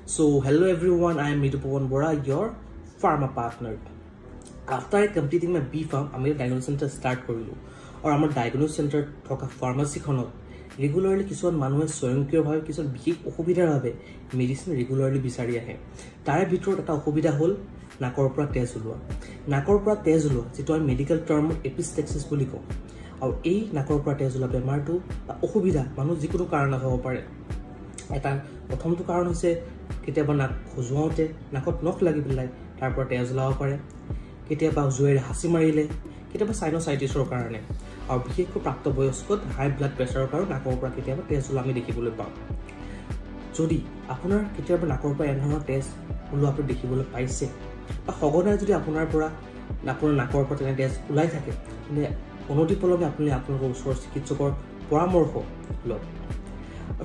So hello everyone, I am Mithupawan Bora, your pharma partner. After completing my B Farm, I made a diagnosis center start korilu. Or our diagnosis center thoka pharmacy khonot regularly kisuan manuhe soyongkyor bhabe kisuan bikik okhubidar bhabe medicine regularly bisari ahe. Tare bitor eta okhubida hol nakor pora test ulwa. Nakor pora test ulwa jeto ami medical term epistaxis boli ko. Aur ei nakor pora test ulwa bemar tu okhubida manu jikono karona hobo pare. এটা প্ৰথমটো কাৰণ হৈছে কেতিয়াবা নাক খজুৱাওতে নাকত নখ লাগি পেলাই তাৰ পৰা তেজ ওলাব পাৰে কেতিয়াবা জুৱেৰে হাসি মাৰিলে কেতিয়াবা সাইনোসাইটিছৰ কাৰণে আৰু বিশেষকৈ প্ৰাপ্তবয়স্কত হাই ব্লাড প্ৰেছাৰৰ কাৰণে নাকৰ পৰা কেতিয়াবা তেজ ওলোৱা আমি দেখিবলৈ পাওঁ যদি আপোনাৰ কেতিয়াবা নাকৰ পৰা এনেধৰণৰ তেজ ওলোৱা আপুনি দেখিবলৈ পাইছে বা সঘনাই যদি আপোনাৰ পৰা নাকৰ পৰা তেজ ওলাই থাকে তেনে অনতিপলমে আপুনি আপোনাৰ ওচৰৰ চিকিৎসকৰ পৰামৰ্শ লওক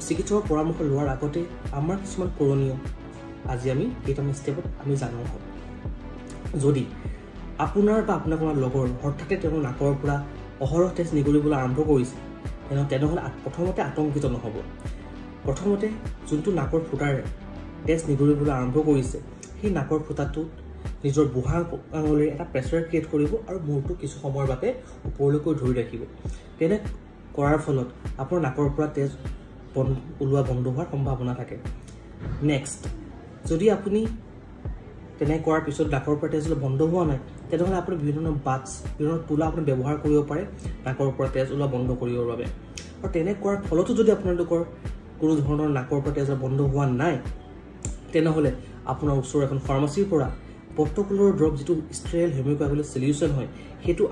চিকিৎসকৰ পৰামৰ্শ লোৱাৰ আগতে আমাৰ কিছুমান কৰণীয় আজি আমি এটা স্টেপত আমি জানো হ'ব যদি আপোনাৰ বা আপোনাৰ কোনো লগৰ হঠাতে তেওঁ নাকৰ পৰা অহৰহ তেজ নিগৰিবলৈ আৰম্ভ কৰিছে তেনেহ'লে প্ৰথমতে আতংকিত নহব প্ৰথমতে যোনটো নাকৰ ফুটাৰে তেজ নিগৰিবলৈ আৰম্ভ কৰিছে সেই নাকৰ ফুটাটো নিজৰ বুঢ়া আঙুলিৰে এটা প্ৰেছাৰ ক্ৰিয়েট কৰিব আৰু মূৰটো কিছু সময়ৰ বাবে ওপৰলৈকৈ ধৰি ৰাখিব তেনে কৰাৰ ফলত আপোনাৰ নাকৰ পৰা তেজ ওলোৱা বন্ধ হোৱাৰ সম্ভাৱনা থাকে নেক্সট যদি আপুনি তেনে কৰাৰ পিছত নাকৰ পৰা তেজ ওলোৱা বন্ধ হোৱা নাই তেনেহ'লে আপুনি বিভিন্ন বাটছ বিভিন্ন টুলা আপুনি ব্যৱহাৰ কৰিব পাৰে নাকৰ পৰা তেজ ওলোৱা বন্ধ কৰিবৰ বাবে আৰু তেনে কৰাৰ ফলতো যদি আপোনালোকৰ কোনো ধৰণৰ নাকৰ পৰা তেজ বন্ধ হোৱা নাই তেনেহ'লে আপোনাৰ ওচৰৰ এখন ফাৰ্মাচীৰ পৰা পৰ্টকলৰ ড্ৰপ যিটো ষ্টেৰাইল হেমিওকোয়াগুলেট সলিউশন হয় সেইটো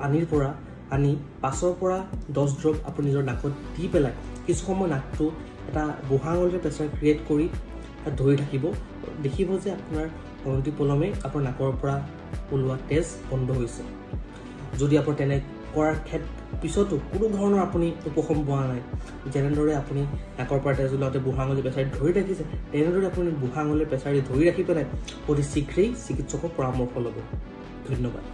আনি 5 পৰা 10 ড্ৰপ আপুনি নিজৰ নাকত দি পেলাই কিছু সময় নাকটো এটা বুঢ়া আঙুলিৰে প্ৰেছাৰ ক্ৰিয়েট কৰি ধৰি থাকিব দেখিব যে আপোনাৰ অনতিপলমে আপোনাৰ নাকৰ পৰা ওলোৱা তেজ বন্ধ হৈছে যদি আপোনাৰ তেনে কৰাৰ পিছতো কোনো ধৰণৰ আপুনি উপশম পোৱা নাই যেনেদৰে আপুনি নাকৰ পৰা তেজ ওলাওতে বুঢ়া আঙুলি প্ৰেছাৰ ধৰি ৰাখিছে তেনেদৰে আপুনি বুঢ়া আঙুলি প্ৰেছাৰ ধৰি ৰাখি পেলাই অতি শীঘ্ৰেই চিকিৎসকৰ পৰামৰ্শ ল'ব ধন্যবাদ